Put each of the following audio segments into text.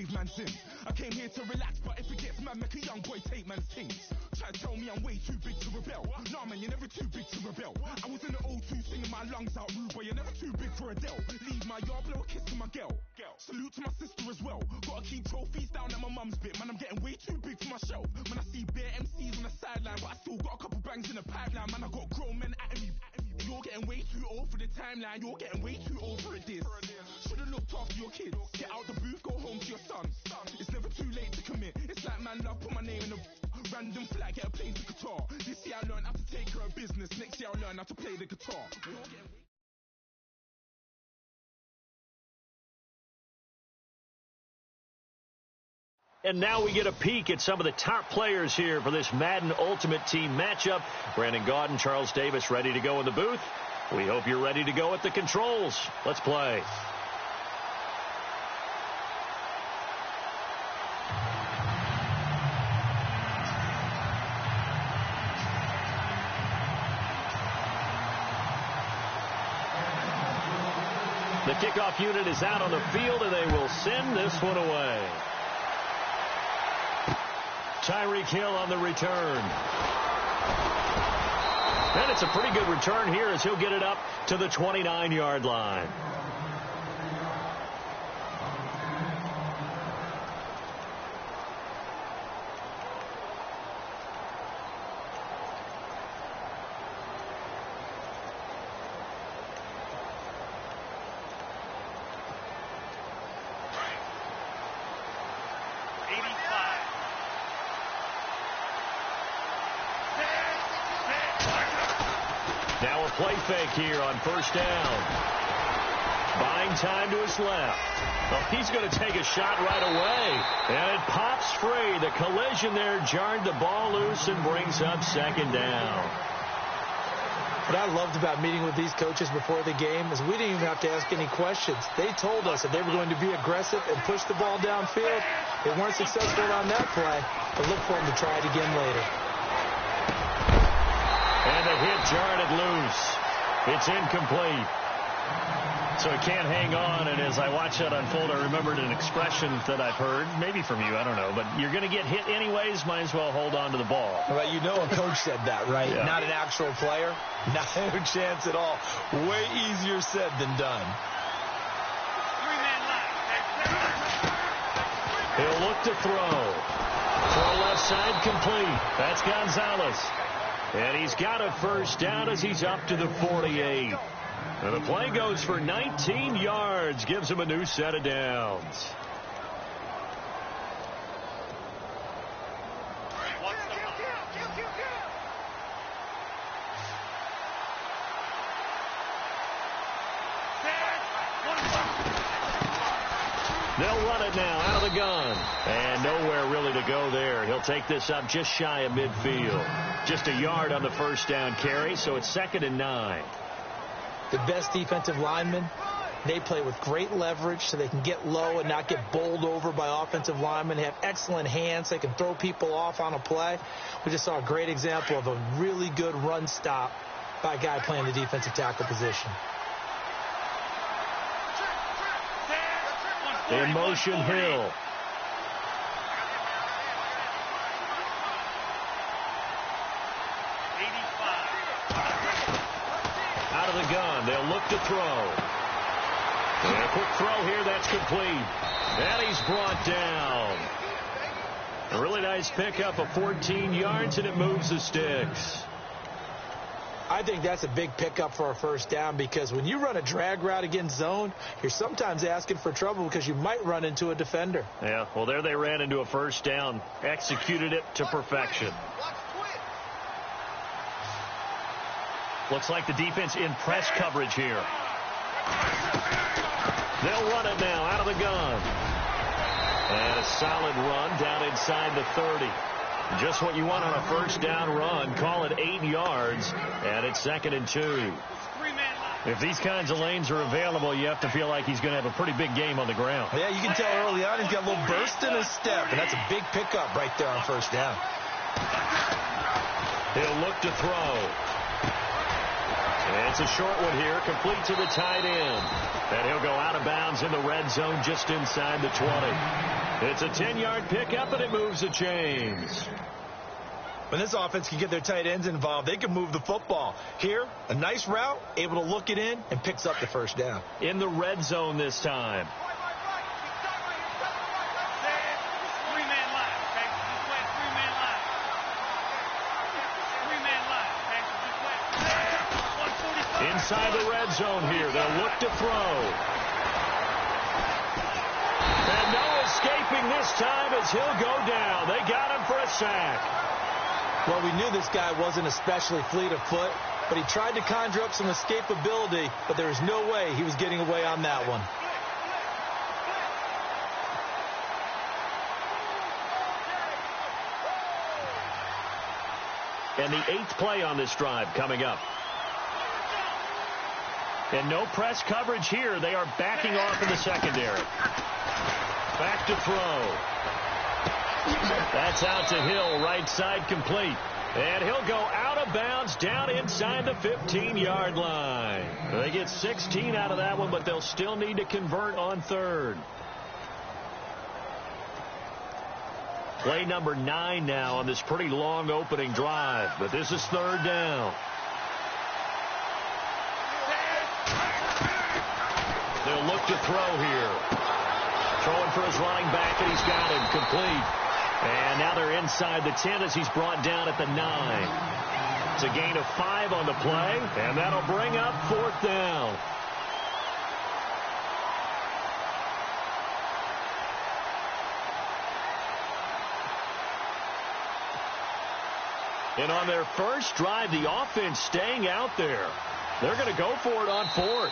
caveman's in. I came here to relax, but if it gets mad, make a young boy take man's things. Try to tell me I'm way too big to rebel. Nah, man, you're never too big to rebel. I was in the O2 singing my lungs out, rude boy, you're never too big for Adele. Leave my yard, blow a kiss to my girl. Salute to my sister as well. Gotta keep trophies down at my mum's bit. Man, I'm getting way too big for my shelf. When I see bare MCs on the sideline, but I still got a couple bangs in the pipeline. Man, I got grown men at me. You're getting way too old for the timeline. You're getting way too old for a diss. Should've looked after your kids. Get out the booth, go home to your son. It's never too late to commit. It's like man love, put my name in a random flag, get a plane to Qatar. This year I learned how to take care of business. Next year I'll learn how to play the guitar. And now we get a peek at some of the top players here for this Madden Ultimate Team matchup. Brandon Gaudin, Charles Davis ready to go in the booth. We hope you're ready to go at the controls. Let's play. The kickoff unit is out on the field, and they will send this one away. Tyreek Hill on the return. And it's a pretty good return here as he'll get it up to the 29-yard line. Now a play fake here on first down. Buying time to his left. Well, he's going to take a shot right away. And it pops free. The collision there jarred the ball loose and brings up second down. What I loved about meeting with these coaches before the game is we didn't even have to ask any questions. They told us that they were going to be aggressive and push the ball downfield. They weren't successful on that play, but look for them to try it again later. And the hit jarred it loose. It's incomplete. So he can't hang on, and as I watch that unfold, I remembered an expression that I've heard, maybe from you, I don't know, but you're going to get hit anyways, might as well hold on to the ball. Well, you know a coach said that, right? Yeah. Not an actual player. Not a chance at all. Way easier said than done. He'll look to throw. Throw left side complete. That's Gonzalez. And he's got a first down as he's up to the 48. And the play goes for 19 yards, gives him a new set of downs. They'll run it now out of the gun. And nowhere really to go there. He'll take this up just shy of midfield. Just a yard on the first down carry, so it's 2nd and 9. The best defensive linemen, they play with great leverage so they can get low and not get bowled over by offensive linemen. They have excellent hands. They can throw people off on a play. We just saw a great example of a really good run stop by a guy playing the defensive tackle position. In motion, Hill. Out of the gun, they'll look to throw. And a quick throw here, that's complete. And he's brought down. A really nice pickup of 14 yards, and it moves the sticks. I think that's a big pickup for a first down because when you run a drag route against zone, you're sometimes asking for trouble because you might run into a defender. Yeah, well, there they ran into a first down, executed it to perfection. Looks like the defense in press coverage here. They'll run it now out of the gun. And a solid run down inside the 30. Just what you want on a first down run. Call it 8 yards, and it's 2nd and 2. If these kinds of lanes are available, you have to feel like he's going to have a pretty big game on the ground. Yeah, you can tell early on he's got a little burst in his step, and that's a big pickup right there on first down. He'll look to throw. And it's a short one here, complete to the tight end. And he'll go out of bounds in the red zone just inside the 20. It's a 10-yard pickup, and it moves the chains. When this offense can get their tight ends involved, they can move the football. Here, a nice route, able to look it in, and picks up the first down. In the red zone this time. Inside the red zone here. They'll look to throw. And no escaping this time as he'll go down. They got him for a sack. Well, we knew this guy wasn't especially fleet of foot, but he tried to conjure up some escapability, but there was no way he was getting away on that one. And the 8th play on this drive coming up. And no press coverage here. They are backing off in the secondary. Back to throw. That's out to Hill, right side complete. And he'll go out of bounds down inside the 15-yard line. They get 16 out of that one, but they'll still need to convert on 3rd. Play number 9 now on this pretty long opening drive, but this is 3rd down. They'll look to throw here. Throwing for his running back, and he's got him complete. And now they're inside the 10 as he's brought down at the 9. It's a gain of 5 on the play, and that'll bring up 4th down. And on their first drive, the offense staying out there. They're going to go for it on 4th.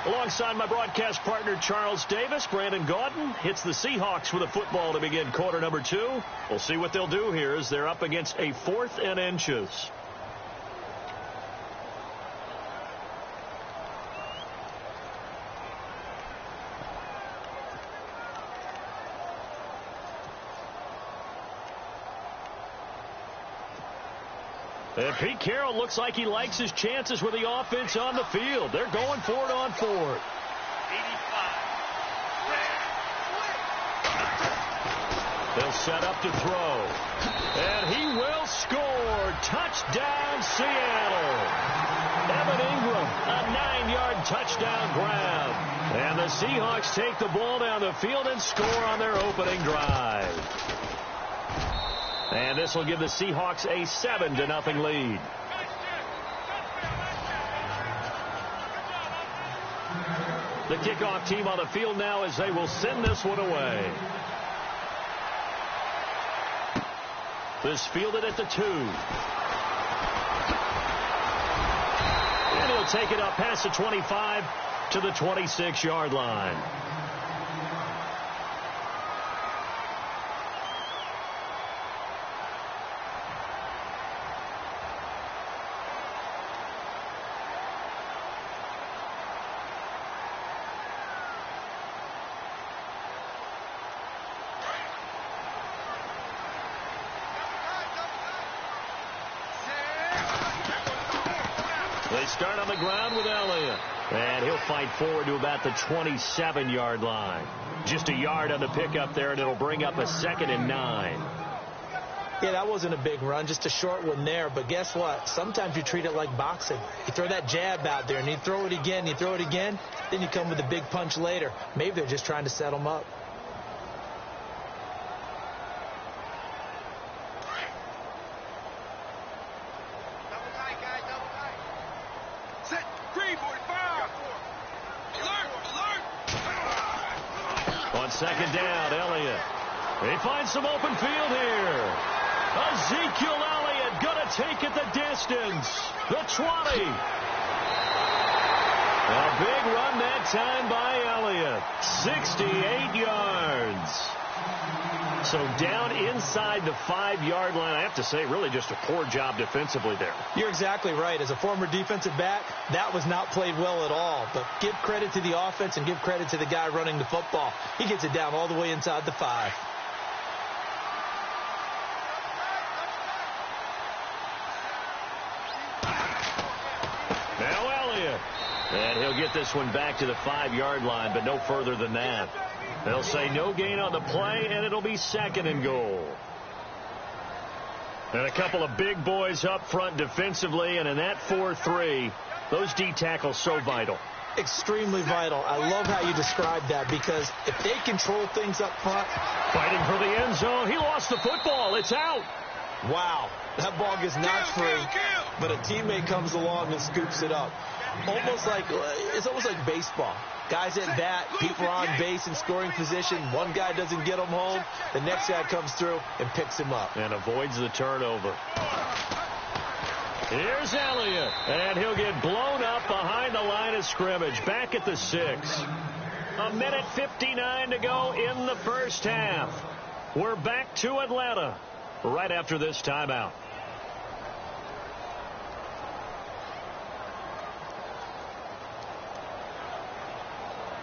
Alongside my broadcast partner, Charles Davis, Brandon Gaudin hits the Seahawks with a football to begin quarter number 2. We'll see what they'll do here as they're up against a 4th and inches. And Pete Carroll looks like he likes his chances with the offense on the field. They're going for it on 4th. They'll set up to throw. And he will score. Touchdown, Seattle. Evan Ingram, a 9-yard touchdown grab. And the Seahawks take the ball down the field and score on their opening drive. And this will give the Seahawks a 7-0 lead. The kickoff team on the field now as they will send this one away. This fielded at the 2. And he'll take it up past the 25 to the 26-yard line. They start on the ground with Elliott. And he'll fight forward to about the 27-yard line. Just a yard on the pickup there, and it'll bring up a 2nd and 9. Yeah, that wasn't a big run, just a short one there. But guess what? Sometimes you treat it like boxing. You throw that jab out there, and you throw it again, you throw it again, then you come with a big punch later. Maybe they're just trying to set them up. On 2nd down, Elliott. He finds some open field here. Ezekiel Elliott going to take it the distance. The 20. A big run that time by Elliott. 68 yards. So down inside the 5-yard line. I have to say, really just a poor job defensively there. You're exactly right. As a former defensive back, that was not played well at all. But give credit to the offense and give credit to the guy running the football. He gets it down all the way inside the 5. Now Elliott. And he'll get this one back to the 5-yard line, but no further than that. They'll say no gain on the play, and it'll be 2nd and goal. And a couple of big boys up front defensively, and in that 4-3, those D tackles so vital. Extremely vital. I love how you describe that, because if they control things up front. Fighting for the end zone. He lost the football. It's out. Wow. That ball gets knocked free, but a teammate comes along and scoops it up. It's almost like baseball. Guys at bat, people are on base in scoring position. One guy doesn't get him home. The next guy comes through and picks him up. And avoids the turnover. Here's Elliott, and he'll get blown up behind the line of scrimmage, back at the 6. 1:59 to go in the first half. We're back to Atlanta right after this timeout.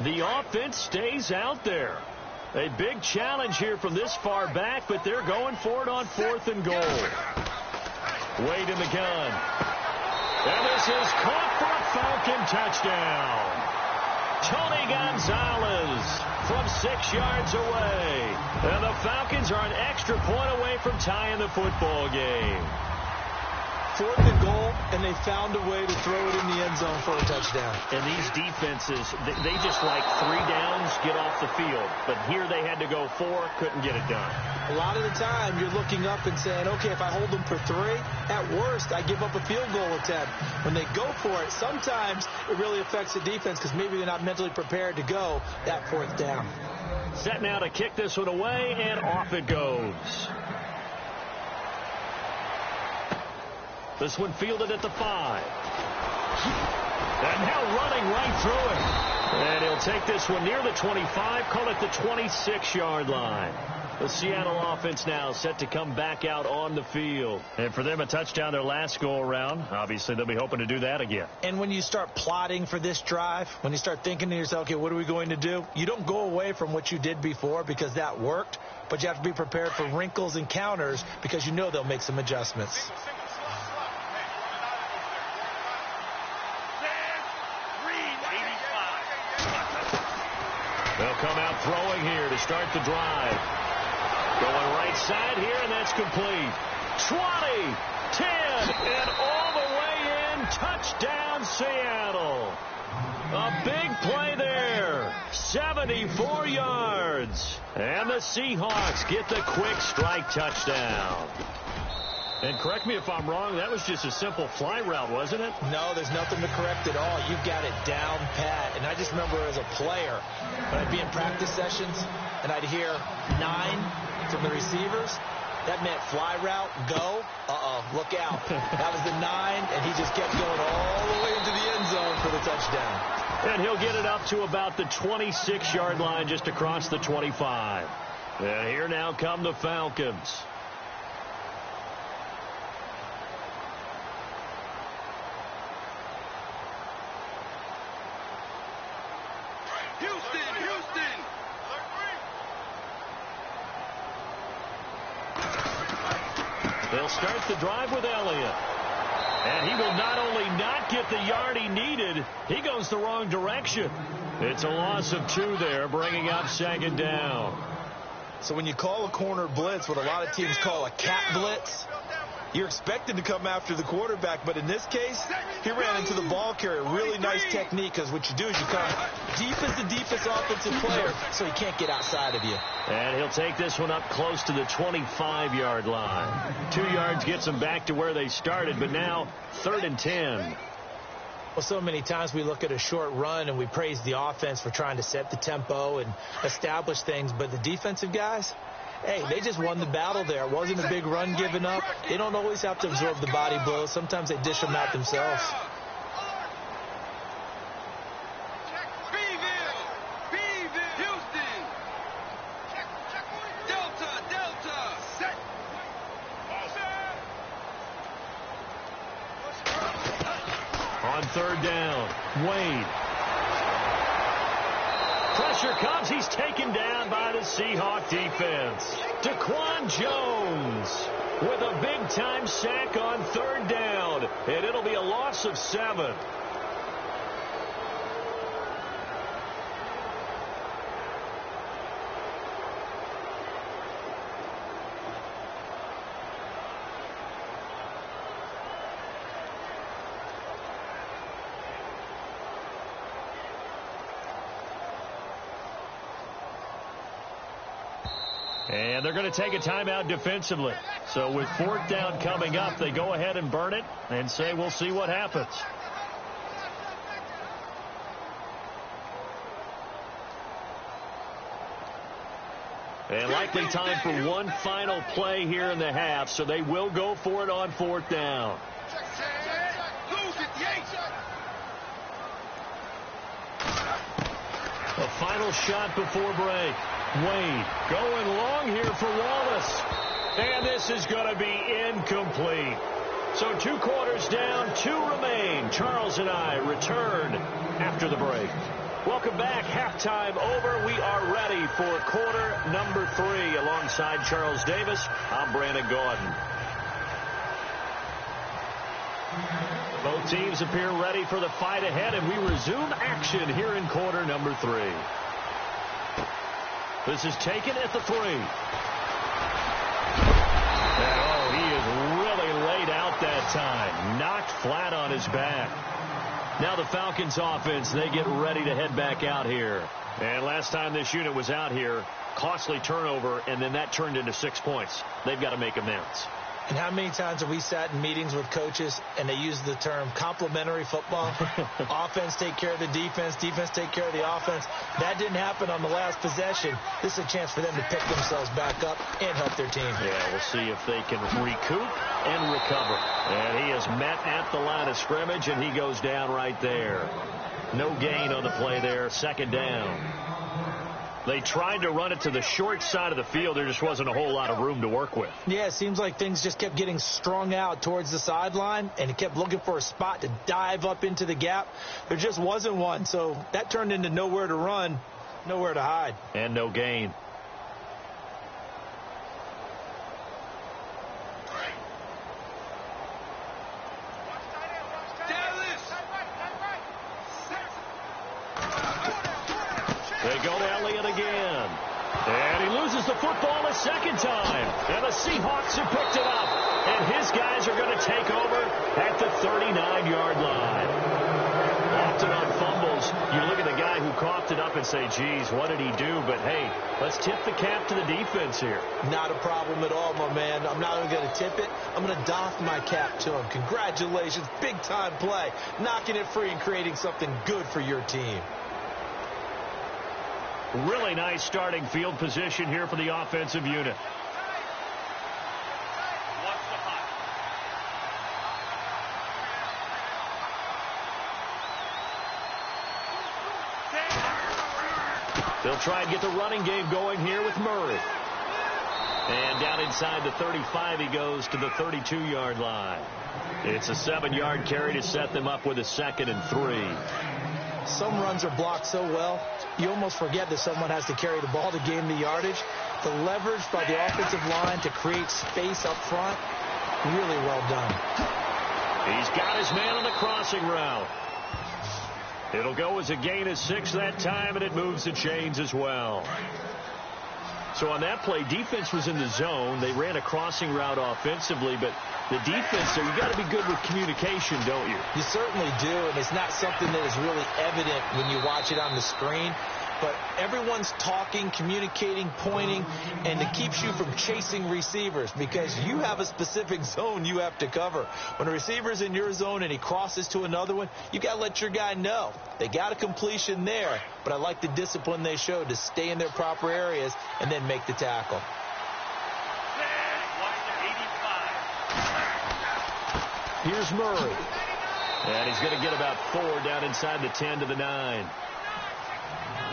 The offense stays out there. A big challenge here from this far back, but they're going for it on 4th and goal. Wade in the gun. And this is caught for a Falcon touchdown. Tony Gonzalez from 6 yards away. And the Falcons are an extra point away from tying the football game. 4th and goal, and they found a way to throw it in the end zone for a touchdown. And these defenses, they just like 3 downs, get off the field. But here they had to go 4, couldn't get it done. A lot of the time, you're looking up and saying, okay, if I hold them for 3, at worst, I give up a field goal attempt. When they go for it, sometimes it really affects the defense because maybe they're not mentally prepared to go that 4th down. Set now to kick this one away, and off it goes. This one fielded at the 5. And now running right through it. And he'll take this one near the 25, call it the 26-yard line. The Seattle offense now set to come back out on the field. And for them, a touchdown their last go-around. Obviously, they'll be hoping to do that again. And when you start plotting for this drive, when you start thinking to yourself, okay, what are we going to do? You don't go away from what you did before because that worked, but you have to be prepared for wrinkles and counters because you know they'll make some adjustments. They'll come out throwing here to start the drive. Going right side here, and that's complete. 20, 10, and all the way in. Touchdown, Seattle. A big play there. 74 yards. And the Seahawks get the quick strike touchdown. And correct me if I'm wrong, that was just a simple fly route, wasn't it? No, there's nothing to correct at all. You've got it down pat. And I just remember as a player, when I'd be in practice sessions, and I'd hear 9 from the receivers, that meant fly route, go, look out. That was the 9, and he just kept going all the way into the end zone for the touchdown. And he'll get it up to about the 26-yard line, just across the 25. And here now come the Falcons. They'll start the drive with Elliott. And he will not only not get the yard he needed, he goes the wrong direction. It's a loss of 2 there, bringing up 2nd down. So when you call a corner blitz, what a lot of teams call a cat blitz, you're expected to come after the quarterback, but in this case, he ran into the ball carrier. Really nice technique, because what you do is you come deep as the deepest offensive player, so he can't get outside of you. And he'll take this one up close to the 25-yard line. 2 yards gets them back to where they started, but now 3rd and 10. Well, so many times we look at a short run and we praise the offense for trying to set the tempo and establish things, but the defensive guys, hey, they just won the battle there. It wasn't a big run given up. They don't always have to absorb the body blows. Sometimes they dish them out themselves. On 3rd down, Wade. Pressure comes. He's taken down by the Seahawk defense. Daquan Jones with a big-time sack on 3rd down, and it'll be a loss of 7. And they're going to take a timeout defensively. So with 4th down coming up, they go ahead and burn it and say we'll see what happens. And likely time for one final play here in the half, so they will go for it on 4th down. A final shot before break. Wade going long here for Wallace. And this is going to be incomplete. So 2 quarters down, 2 remain. Charles and I return after the break. Welcome back. Halftime over. We are ready for quarter number 3. Alongside Charles Davis, I'm Brandon Gordon. Both teams appear ready for the fight ahead, and we resume action here in quarter number 3. This is taken at the 3. And, oh, he is really laid out that time. Knocked flat on his back. Now the Falcons offense, they get ready to head back out here. And last time this unit was out here, costly turnover, and then that turned into 6 points. They've got to make amends. And how many times have we sat in meetings with coaches and they use the term complementary football? Offense take care of the defense, defense take care of the offense. That didn't happen on the last possession. This is a chance for them to pick themselves back up and help their team. Yeah, we'll see if they can recoup and recover. And he is met at the line of scrimmage, and he goes down right there. No gain on the play there, 2nd down. They tried to run it to the short side of the field. There just wasn't a whole lot of room to work with. Yeah, it seems like things just kept getting strung out towards the sideline, and he kept looking for a spot to dive up into the gap. There just wasn't one, so that turned into nowhere to run, nowhere to hide. And no gain. They go to Elliott again. And he loses the football a 2nd time. And the Seahawks have picked it up. And his guys are going to take over at the 39-yard line. Often on fumbles, you look at the guy who coughed it up and say, geez, what did he do? But, hey, let's tip the cap to the defense here. Not a problem at all, my man. I'm not even going to tip it. I'm going to doff my cap to him. Congratulations. Big-time play. Knocking it free and creating something good for your team. Really nice starting field position here for the offensive unit. They'll try and get the running game going here with Murray. And down inside the 35, he goes to the 32-yard line. It's a 7-yard carry to set them up with a 2nd and 3. Some runs are blocked so well, you almost forget that someone has to carry the ball to gain the yardage. The leverage by the offensive line to create space up front, really well done. He's got his man on the crossing route. It'll go as a gain of 6 that time, and it moves the chains as well. So on that play, defense was in the zone. They ran a crossing route offensively, but the defense, so you got to be good with communication, don't you? You certainly do, and it's not something that is really evident when you watch it on the screen. But everyone's talking, communicating, pointing, and it keeps you from chasing receivers because you have a specific zone you have to cover. When a receiver's in your zone and he crosses to another one, you got to let your guy know. They got a completion there, but I like the discipline they showed to stay in their proper areas and then make the tackle. Here's Murray. And he's going to get about 4 down inside the 10 to the 9.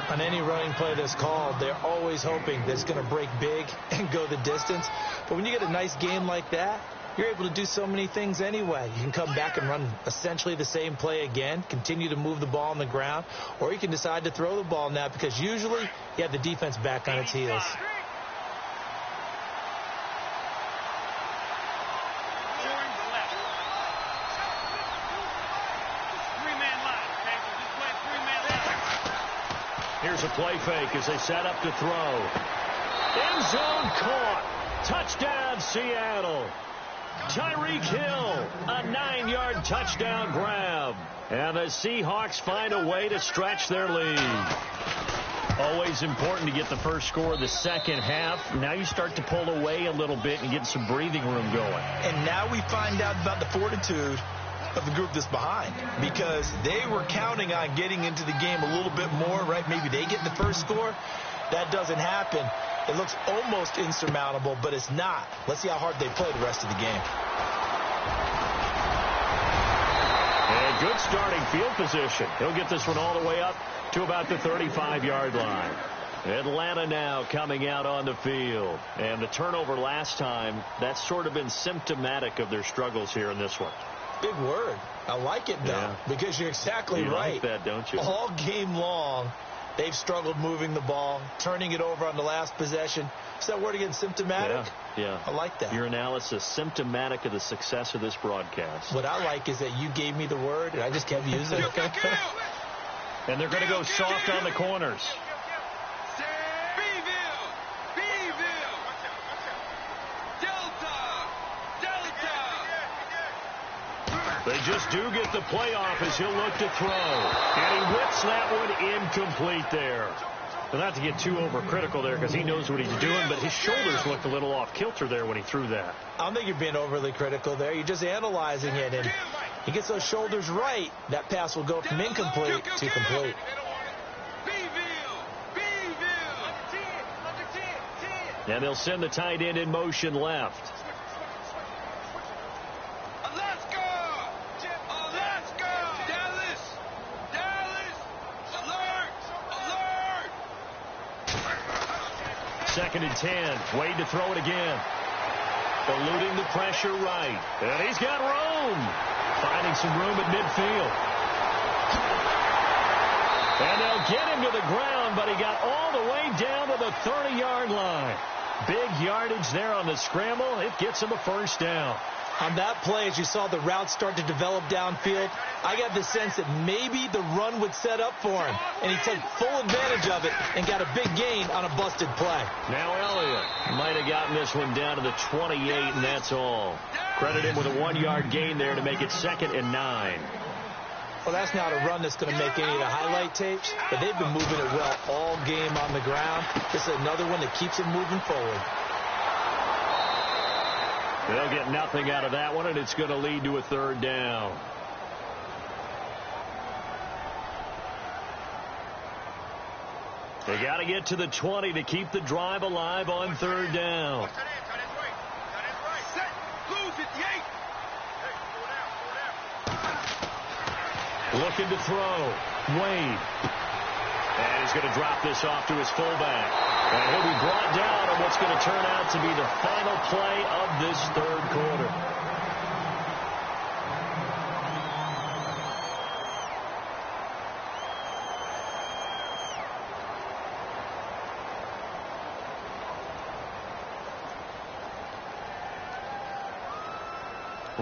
On any running play that's called, they're always hoping that it's going to break big and go the distance. But when you get a nice game like that, you're able to do so many things anyway. You can come back and run essentially the same play again, continue to move the ball on the ground, or you can decide to throw the ball now because usually you have the defense back on its heels. Here's a play fake as they set up to throw. End zone caught. Touchdown, Seattle. Tyreek Hill, a 9-yard touchdown grab. And the Seahawks find a way to stretch their lead. Always important to get the first score of the second half. Now you start to pull away a little bit and get some breathing room going. And now we find out about the fortitude of the group that's behind, because they were counting on getting into the game a little bit more, right? Maybe they get the first score. That doesn't happen. It looks almost insurmountable, but it's not. Let's see how hard they play the rest of the game. And good starting field position. He'll get this one all the way up to about the 35-yard line. Atlanta now coming out on the field. And the turnover last time, that's sort of been symptomatic of their struggles here in this one. Big word. I like it, though, because you're exactly right. You like that, don't you? All game long, they've struggled moving the ball, turning it over on the last possession. Is that word again, symptomatic? Yeah. I like that. Your analysis, symptomatic of the success of this broadcast. What I like is that you gave me the word, and I just kept using it. And they're going to go soft on the corners. They just do get the playoff as he'll look to throw. And he whips that one incomplete there. Well, not to get too overcritical there because he knows what he's doing, but his shoulders looked a little off kilter there when he threw that. I don't think you're being overly critical there. You're just analyzing it, and he gets those shoulders right. That pass will go from incomplete to complete. And they'll send the tight end in motion left. Second and 10. Wade to throw it again. Eluding the pressure right. And he's got room. Finding some room at midfield. And they'll get him to the ground, but he got all the way down to the 30-yard line. Big yardage there on the scramble. It gets him a first down. On that play, as you saw the route start to develop downfield, I got the sense that maybe the run would set up for him, and he took full advantage of it and got a big gain on a busted play. Now Elliott might have gotten this one down to the 28, and that's all. Credit him with a 1-yard gain there to make it 2nd and 9. Well, that's not a run that's going to make any of the highlight tapes, but they've been moving it well all game on the ground. This is another one that keeps them moving forward. They'll get nothing out of that one, and it's going to lead to a 3rd down. They got to get to the 20 to keep the drive alive on 3rd down. Looking to throw. Wade. And he's going to drop this off to his fullback. And he'll be brought down on what's going to turn out to be the final play of this 3rd quarter.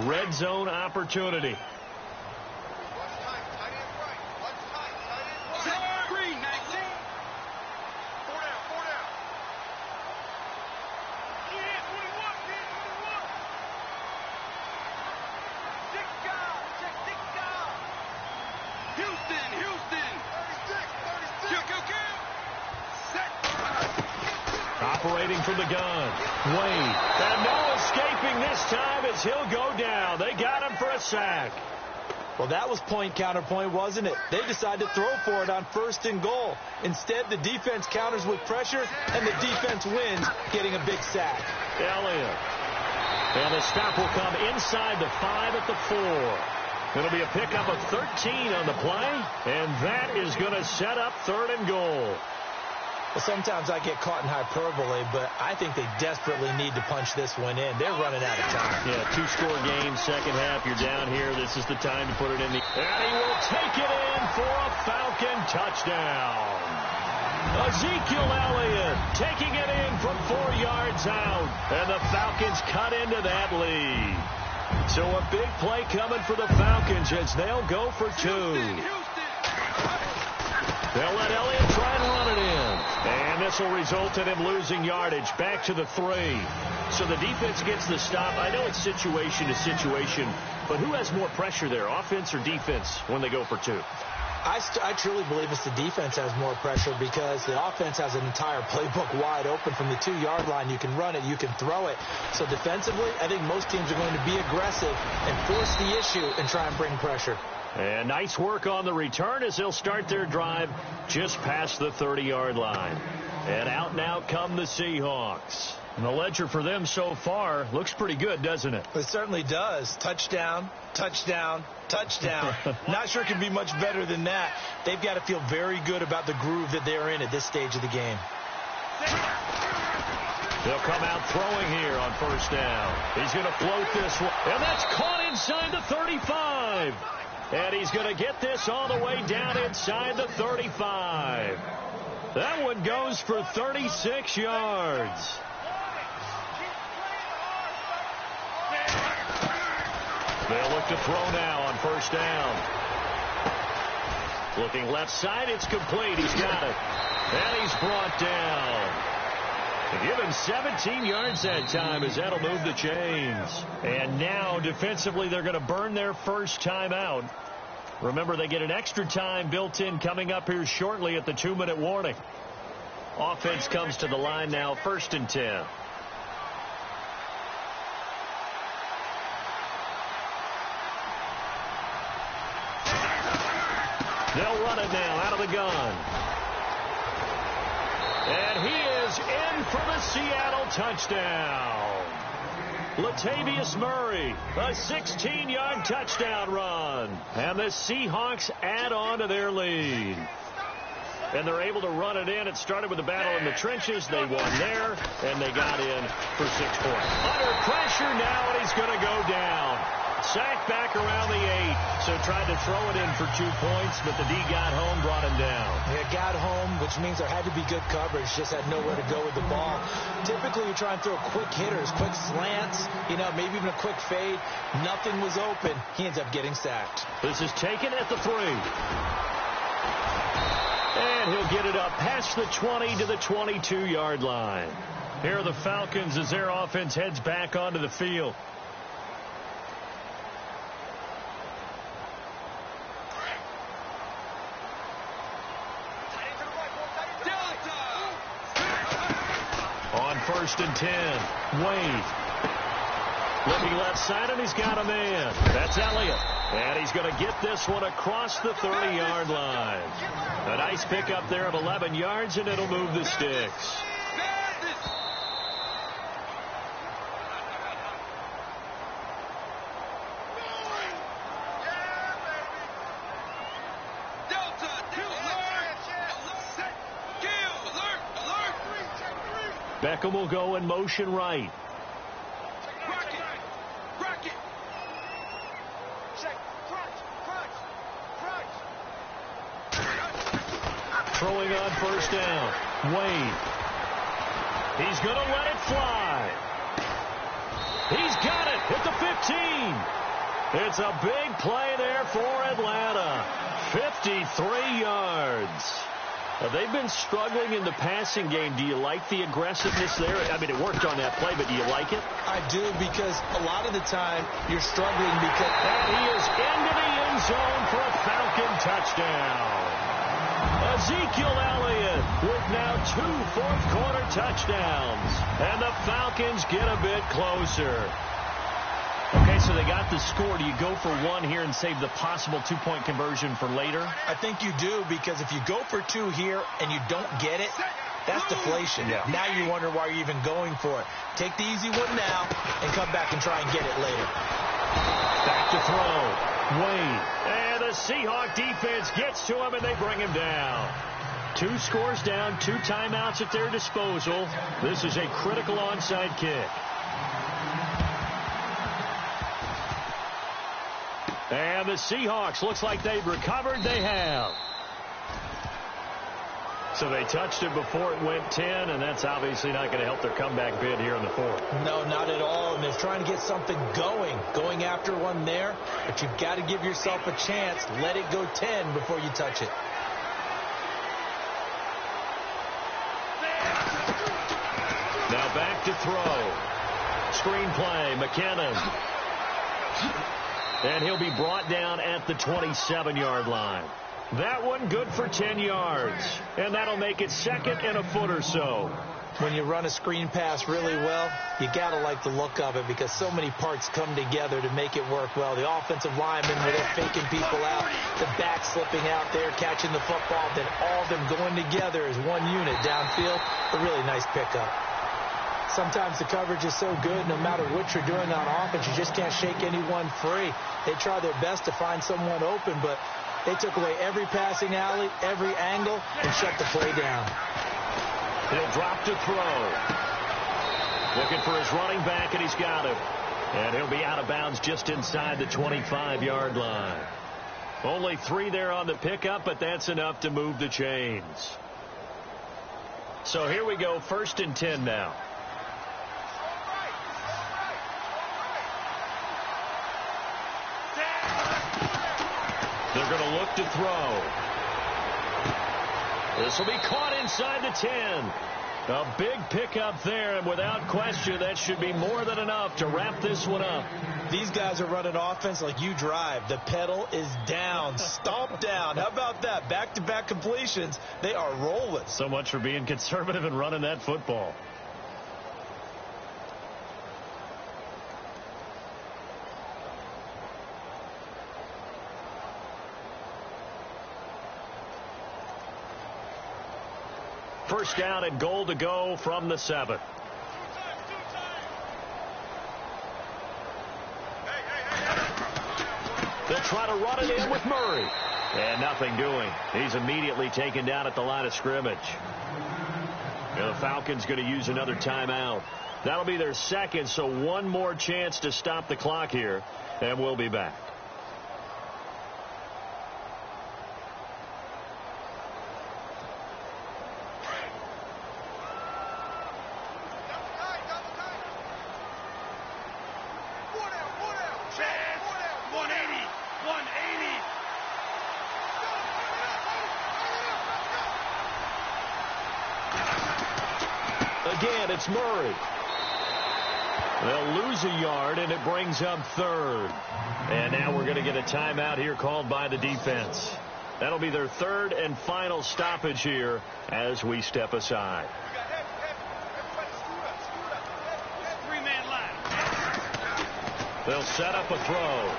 Red zone opportunity. Operating from the gun. Wade. And no escaping this time as he'll go down. They got him for a sack. Well, that was point counterpoint, wasn't it? They decided to throw for it on 1st and goal. Instead, the defense counters with pressure, and the defense wins, getting a big sack. Elliott. And the stop will come inside the 5 at the 4. It'll be a pickup of 13 on the play, and that is going to set up 3rd and goal. Well, sometimes I get caught in hyperbole, but I think they desperately need to punch this one in. They're running out of time. Yeah, 2-score game, second half. You're down here. This is the time to put it in. And he will take it in for a Falcon touchdown. Ezekiel Elliott taking it in from 4 yards out. And the Falcons cut into that lead. So a big play coming for the Falcons as they'll go for 2. They'll let Elliott try and run it in. And this will result in him losing yardage back to the 3. So the defense gets the stop. I know it's situation to situation, but who has more pressure there, offense or defense, when they go for 2? I truly believe it's the defense has more pressure because the offense has an entire playbook wide open from the 2-yard line. You can run it, you can throw it. So defensively, I think most teams are going to be aggressive and force the issue and try and bring pressure. And nice work on the return as they'll start their drive just past the 30-yard line. And out now come the Seahawks. And the ledger for them so far looks pretty good, doesn't it? It certainly does. Touchdown, touchdown, touchdown. Not sure it can be much better than that. They've got to feel very good about the groove that they're in at this stage of the game. They'll come out throwing here on first down. He's going to float this one. And that's caught inside the 35. And he's going to get this all the way down inside the 35. That one goes for 36 yards. They'll look to throw now on first down. Looking left side, it's complete. He's got it. And he's brought down. Give him 17 yards that time as that'll move the chains. And now defensively they're going to burn their first time out. Remember, they get an extra time built in coming up here shortly at the 2-minute warning. Offense comes to the line now, 1st and 10. They'll run it now out of the gun. And he is in for the Seattle touchdown. Latavius Murray, a 16-yard touchdown run. And the Seahawks add on to their lead. And they're able to run it in. It started with a battle in the trenches. They won there, and they got in for 6 points. Under pressure now, and he's going to go down. Sacked back around the 8, so tried to throw it in for 2 points, but the D got home, brought him down. Yeah, got home, which means there had to be good coverage, just had nowhere to go with the ball. Typically, you try and throw quick hitters, quick slants, maybe even a quick fade. Nothing was open. He ends up getting sacked. This is taken at the 3. And he'll get it up past the 20 to the 22-yard line. Here are the Falcons as their offense heads back onto the field. On 1st and 10, Wade. Looking left side, and he's got a man. That's Elliott. And he's going to get this one across the 30-yard line. A nice pickup there of 11 yards, and it'll move the sticks. Beckham will go in motion right. Throwing on first down. Wade. He's going to let it fly. He's got it at the 15. It's a big play there for Atlanta. 53 yards. They've been struggling in the passing game. Do you like the aggressiveness there? I mean, it worked on that play, but do you like it? I do, because a lot of the time you're struggling because... And he is into the end zone for a Falcon touchdown. Ezekiel Elliott with now 2 fourth-quarter touchdowns. And the Falcons get a bit closer. Okay, so they got the score. Do you go for 1 here and save the possible 2-point conversion for later? I think you do, because if you go for 2 here and you don't get it, that's deflation. Yeah. Now you wonder why you're even going for it. Take the easy one now and come back and try and get it later. Back to throw. Wade. And the Seahawk defense gets to him, and they bring him down. 2 scores down, 2 timeouts at their disposal. This is a critical onside kick. And the Seahawks, looks like they've recovered. They have. So they touched it before it went 10, and that's obviously not going to help their comeback bid here in the 4th. No, not at all. And they're trying to get something going after one there. But you've got to give yourself a chance. Let it go 10 before you touch it. Now back to throw. Screenplay, McKinnon. And he'll be brought down at the 27-yard line. That one good for 10 yards. And that'll make it 2nd and a foot or so. When you run a screen pass really well, you got to like the look of it because so many parts come together to make it work well. The offensive linemen, where they're faking people out, the back slipping out there, catching the football, then all of them going together as one unit downfield. A really nice pickup. Sometimes the coverage is so good, no matter what you're doing on offense, you just can't shake anyone free. They try their best to find someone open, but they took away every passing alley, every angle, and shut the play down. He'll drop to throw. Looking for his running back, and he's got him. And he'll be out of bounds just inside the 25-yard line. Only 3 there on the pickup, but that's enough to move the chains. So here we go, 1st and 10 now. They're going to look to throw. This will be caught inside the 10. A big pickup there, and without question, that should be more than enough to wrap this one up. These guys are running offense like you drive. The pedal is down, stomp down. How about that? Back-to-back completions. They are rolling. So much for being conservative and running that football. First down and goal to go from the 7. They'll try to run it in with Murray. And nothing doing. He's immediately taken down at the line of scrimmage. And the Falcons going to use another timeout. That'll be their 2nd, so one more chance to stop the clock here. And we'll be back. Again, it's Murray. They'll lose a yard, and it brings up 3rd. And now we're going to get a timeout here called by the defense. That'll be their 3rd and final stoppage here as we step aside. They'll set up a throw.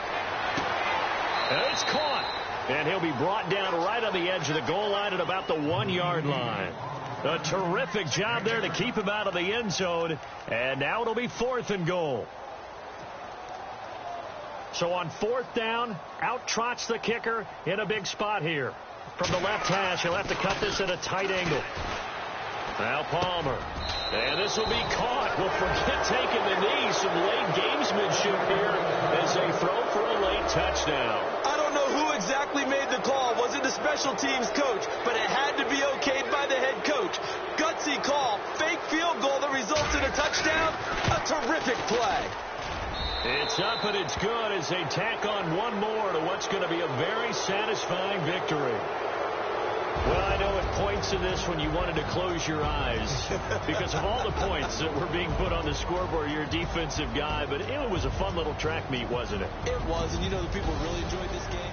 And it's caught. And he'll be brought down right on the edge of the goal line at about the 1-yard line. A terrific job there to keep him out of the end zone. And now it'll be 4th and goal. So on 4th down, out trots the kicker in a big spot here. From the left hash, he'll have to cut this at a tight angle. Now Palmer. And this will be caught. Well, forget taking the knee. Some late gamesmanship here as they throw for a late touchdown. I don't know who exactly made the call. Was it the special teams coach? But it had to be okayed by the head coach. Gutsy call. Fake field goal that results in a touchdown. A terrific play. It's up and it's good as they tack on one more to what's going to be a very satisfying victory. Well, I know at points in this when you wanted to close your eyes because of all the points that were being put on the scoreboard. You're a defensive guy, but it was a fun little track meet, wasn't it? It was, and you know the people really enjoyed this game.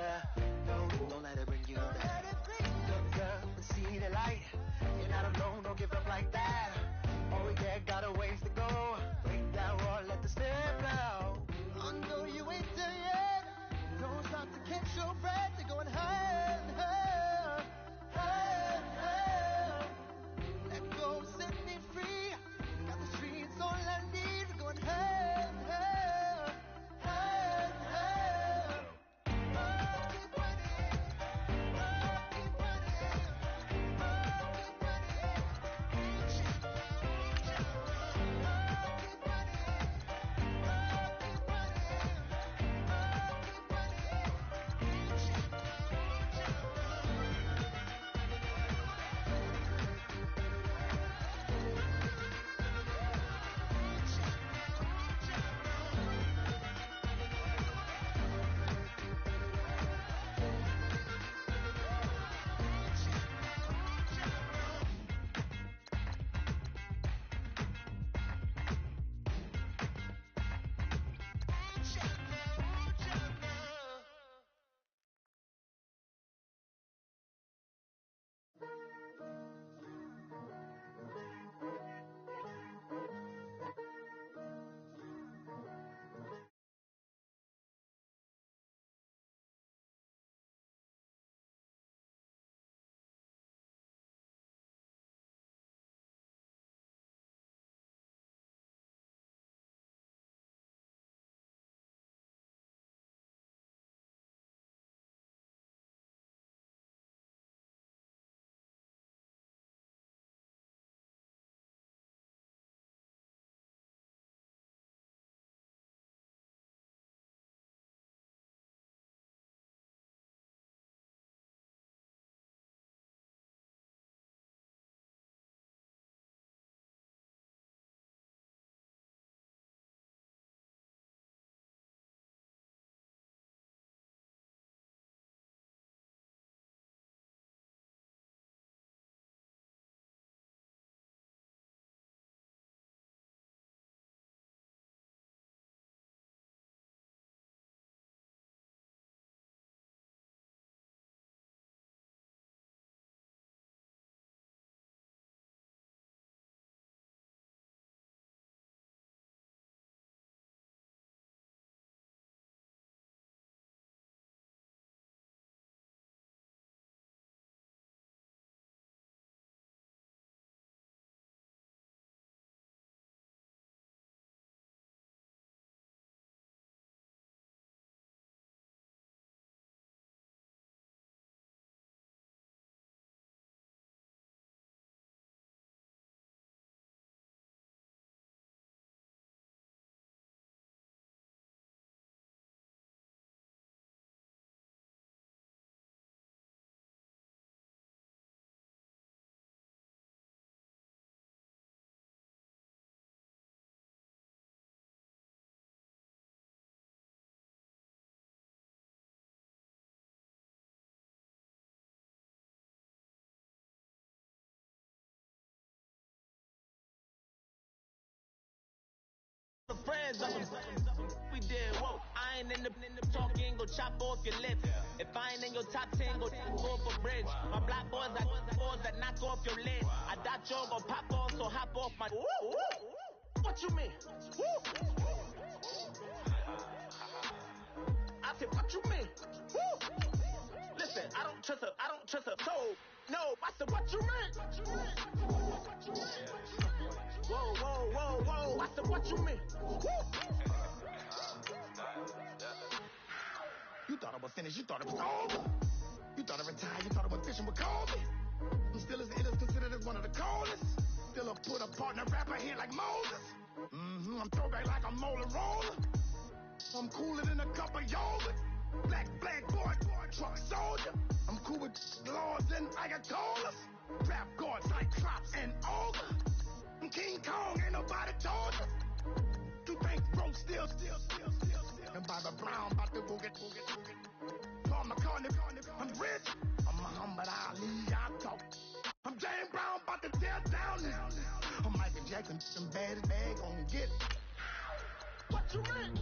girl. No, don't let it bring you down. Look, girl, and see the light. You're not alone, don't give up like that. Oh, yeah, got a ways to go. Break that wall, let the step out. I know you ain't there yet. Don't stop to catch your breath. You're going higher and higher, higher and higher. Let go, set me free. Got the streets all I need. We're going higher and higher, higher and higher. Oh, keep running. Oh, keep running. Oh, keep running. Friends of them. We did, whoa. I ain't in the talking, go chop off your lip. If I ain't in your top 10, go off a bridge. My black boys that knock off your lid. I dot your go pop off, so hop off my. What you mean? I said, what you mean? Listen, I don't trust her. So, no, I said, what you mean? Whoa. I said, what you mean? You thought I was finished, you thought it was over. You thought I retired, you thought I went fishing with Kobe. I'm still as ill as considered as one of the coldest. Still a put apart in a rapper here like Moses. I'm throwback like a molar roller. I'm cooler than a cup of yogurt. Black boy, truck soldier. I'm cool with lords and ayatollahs. Rap gods like Klops and Olga. I'm King Kong, ain't nobody told you. You think Rome still. And Bobby Brown about to go get. Paul McCartney, I'm rich. I'm Muhammad Ali, I talk. I'm James Brown, about to tear down now. I'm Michael Jackson, some bad gon' get. What you mean?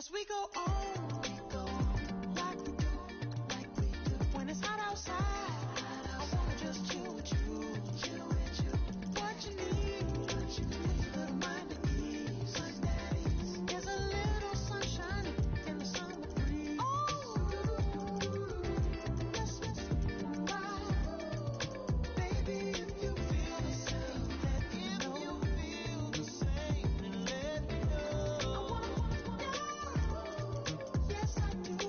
As we go on, like we do, when it's hot outside, I wanna just chill with you, what you need, little mind at ease, there's a little sunshine in the summer breeze, let's ride, baby, if you feel the same, let me know, let me know, yes I do,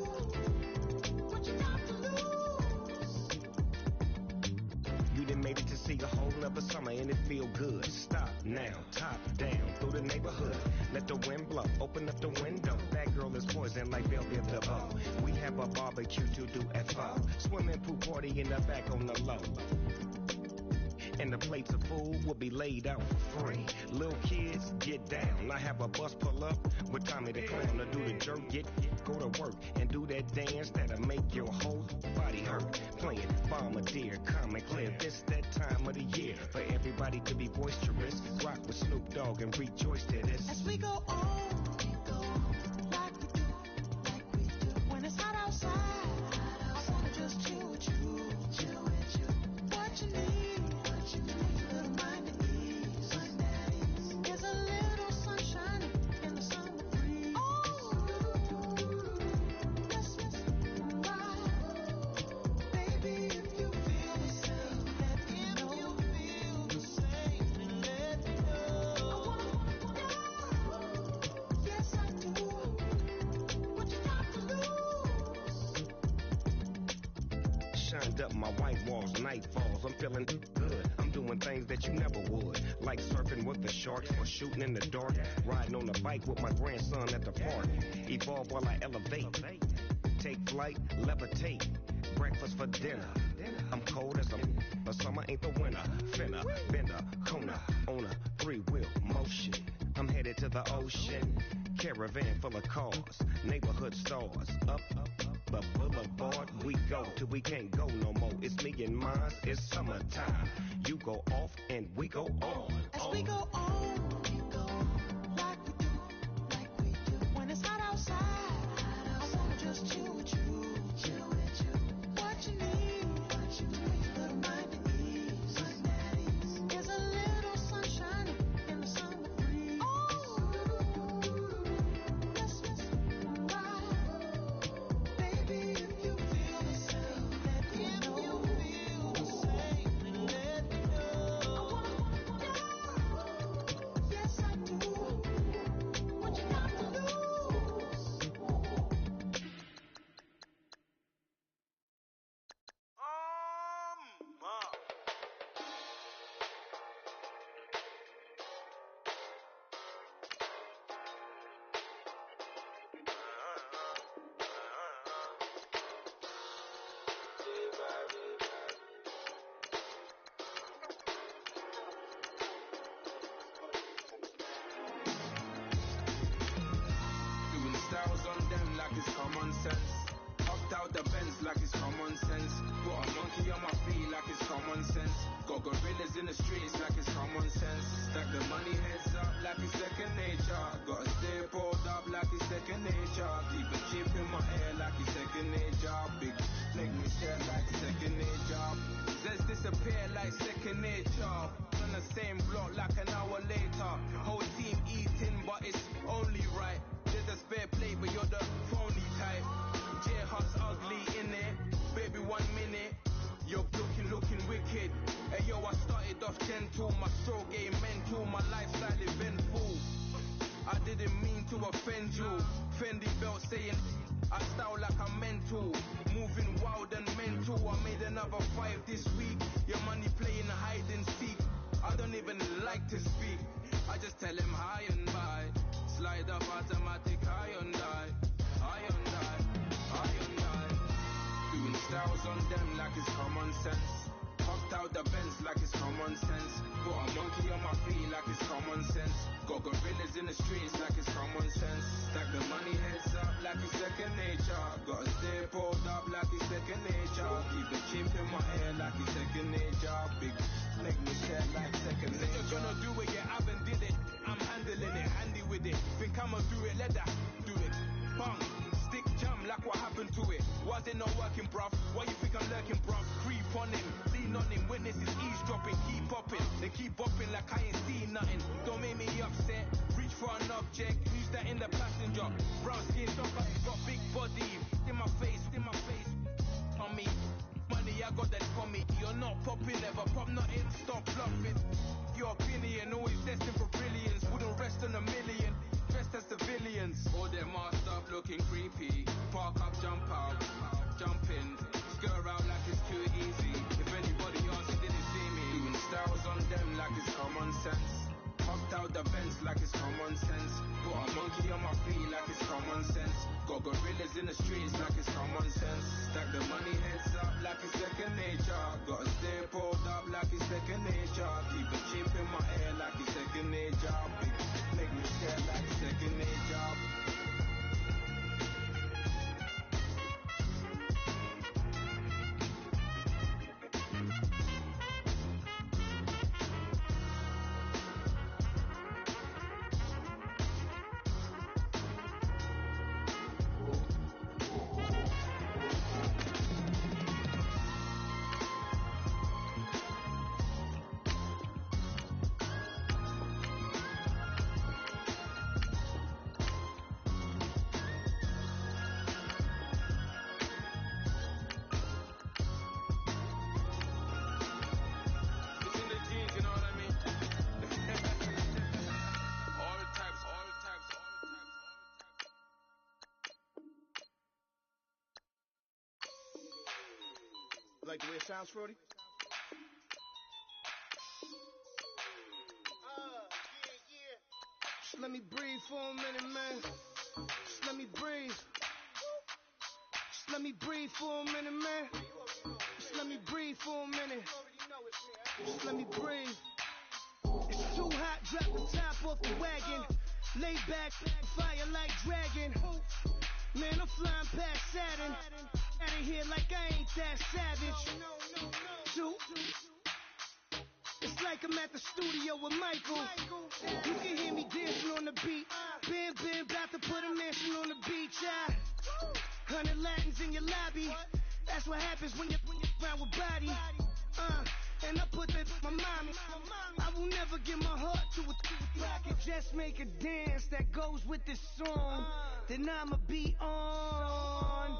what you got to lose. You done made it to see a whole nother summer and it feel good. Stop now, top down, through the neighborhood. Let the wind blow, open up the window. That girl is poison like Belleville the bow. We have a barbecue to do at 4. Swimming pool party in the back on the low. And the plates of food will be laid out for free. Little kids, get down. I have a bus pull up with Tommy the Clown to do the jerk, go to work and do that dance that'll make your whole body hurt. Playing Bombardier, Common Clear. This that time of the year for everybody to be boisterous. Rock with Snoop Dogg and rejoice to this. As we go on, like we do, when it's hot outside, I wanna just chill with you, what you need, little mind at ease, there's a little sunshine in the summer breeze, let's ride, baby, if you feel the same, let me know, yes I do, what you got to lose. Shined up my white walls, night falls. I'm feeling good. I'm doing things that you never would, like surfing with the sharks or shooting in the dark, riding on a bike with my grandson at the park. Evolve while I elevate, take flight, levitate, breakfast for dinner. I'm cold as but summer ain't the winter. Finna, bender, Kona, on a 3-wheel motion. I'm headed to the ocean, caravan full of cars, neighborhood stars, up the boulevard we go till we can't go no more. It's me and mine, it's summertime. You go off and we go on. As we go on, like we do, when it's hot outside, I wanna just chill with you, what you need, little mind at ease, there's a little sunshine in the summer breeze, let's ride, baby, if you feel the same, let me know, yes I do, what you got to lose. Doing styles on them like it's common sense. Hopped out the Benz like it's common sense. Got a monkey on my feet like it's common sense. Got gorillas in the streets like it's common sense. Stack the money heads up like it's second nature. Gotta stay pulled up like it's second nature. Keep a chip in my hair like it's second nature. Big make me stare like second nature. Says disappear like second nature. On the same block like an hour later. Whole team eating but it's only right. There's a spare plate but you're the phony type. J-Hut's ugly innit. Baby 1 minute. You're looking wicked. Hey yo, I started off gentle. My stroke game mental. My lifestyle eventful. I didn't mean to offend you. Fendi belt saying I style like I'm mental. Moving wild and mental. I made another 5 this week. Your money playing hide and seek. I don't even like to speak. I just tell him hi and bye. Slide up automatic high and die. High and die. High and die. Doing styles on them like it's common sense. Hopped out the Benz like it's common sense. Got a monkey on my feet like it's common sense. Got gorillas in the streets like it's common sense. Stack the money heads up like it's second nature. Gotta stay pulled up like it's second nature. Keep the chip in my hair like it's second nature. Big make me stare like second nature. You're gonna do it, yeah, I haven't did it. I'm handling it, handy with it. Think I'ma do it, let that do it. me. You're not popping, never pop nothing, stop bluffing. Your opinion, always destined for brilliance. Wouldn't rest on a million, dressed as civilians. All them masked up looking creepy. Park up, jump out, jump in. Skirt out like it's too easy. If anybody else didn't see me, doing styles on them like it's common sense. Hopped out the Benz like it's common sense. Put a monkey on my feet like it's common sense. Got gorillas in the streets like it's common sense. Stack the money heads up like it's second nature. Gotta stay pulled up like it's second nature. Keep a chip in my ear like it's second nature. Big make me scared like it's second nature. Like the way it sounds, Frody? Just let me breathe for a minute, man. Just let me breathe. Just let me breathe for a minute, man. Just let me breathe for a minute. Just let me breathe. It's too hot, drop the top off the wagon. Lay back, fire like dragon. Man, I'm flying past Saturn. Out of here like I ain't that savage. Two. It's like I'm at the studio with Michael. You can hear me dancing on the beat. Bam, bam, about to put a mansion on the beach. 100 Latins in your lobby. That's what happens when you're around with body. And I put that in my mommy. I will never give my heart to a I can just make a dance that goes with this song. Then I'ma be on.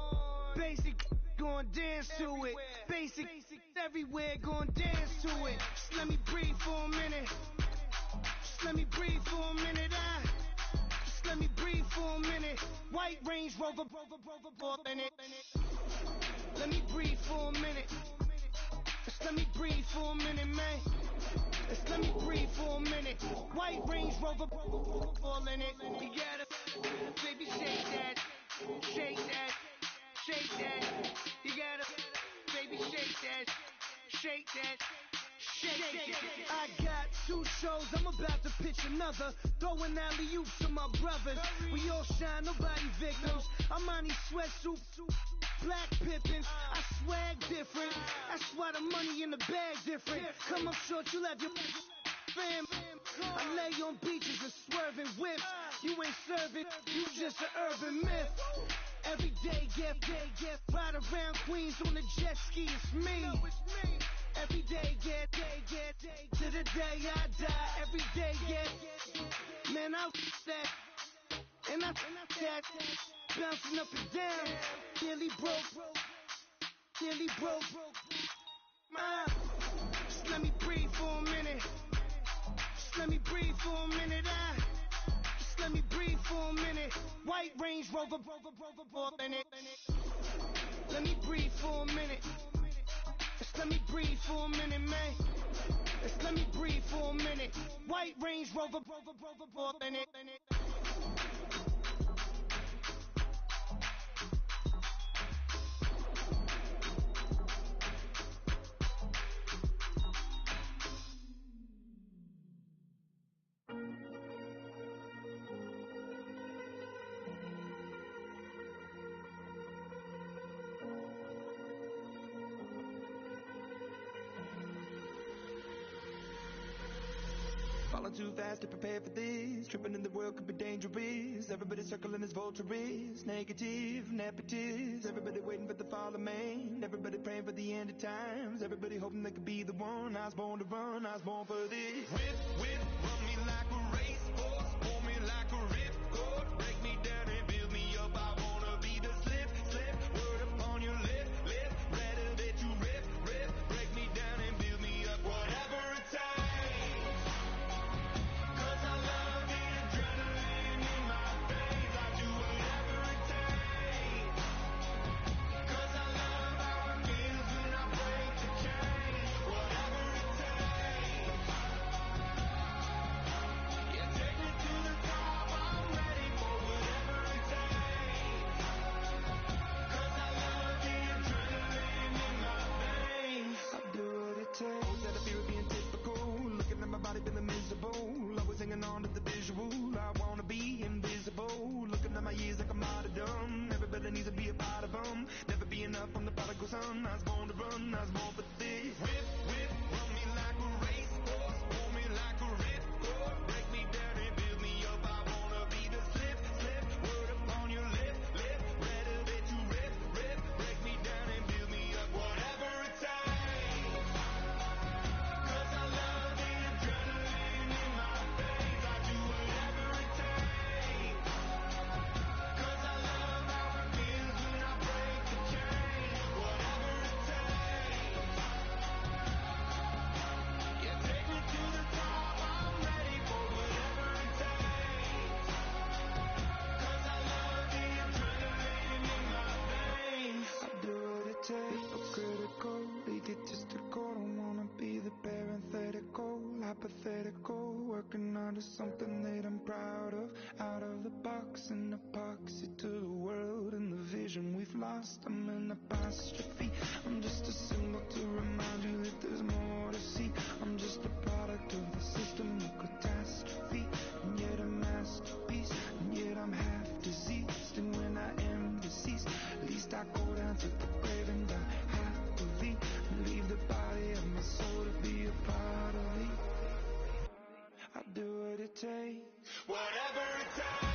Basic, gon' dance to it. Basic, everywhere, gon' dance to it. Just let me breathe for a minute. Just let me breathe for a minute. Just let me breathe for a minute. White Range Rover, in it. Let me breathe for a minute. Just let me breathe for a minute, man. Just let me breathe for a minute. White Range Rover, all in it. You gotta, baby, shake that, shake that, shake that. You gotta, baby, shake that, shake that. Shake it. I got 2 shows, I'm about to pitch another. Throwing alley-oops to my brothers. We all shine, nobody victims. I'm on these sweatsuits, black Pippins. I swag different. That's why the money in the bag different. Come up short, you'll have your fam. I lay on beaches and swerving whips. You ain't serving, you just an urban myth. Every day, get ride around Queens on the jet ski, it's me. Every day, get to the day I die. Every day, get man, I that and I that bouncing up and down. Nearly broke. Just let me breathe for a minute. Just let me breathe for a minute. Just let me breathe for a minute. White Range Rover, in it. Let me breathe for a minute. Just let me breathe for a minute, man. Just let me breathe for a minute. White Range Rover, in it. Falling too fast to prepare for this. Tripping in the world could be dangerous. Everybody circling as vultures. Negative, nepotist. Everybody waiting for the fall of man. Everybody praying for the end of times. Everybody hoping they could be the one. I was born to run, I was born for this. Whip, run me like a racehorse. Pull me like a ripcord. Break me down and build me up. I wanna be the slip. Word upon your lip. Rather that you rip. Break left my soul to be a part of me. I do what it takes, whatever it takes.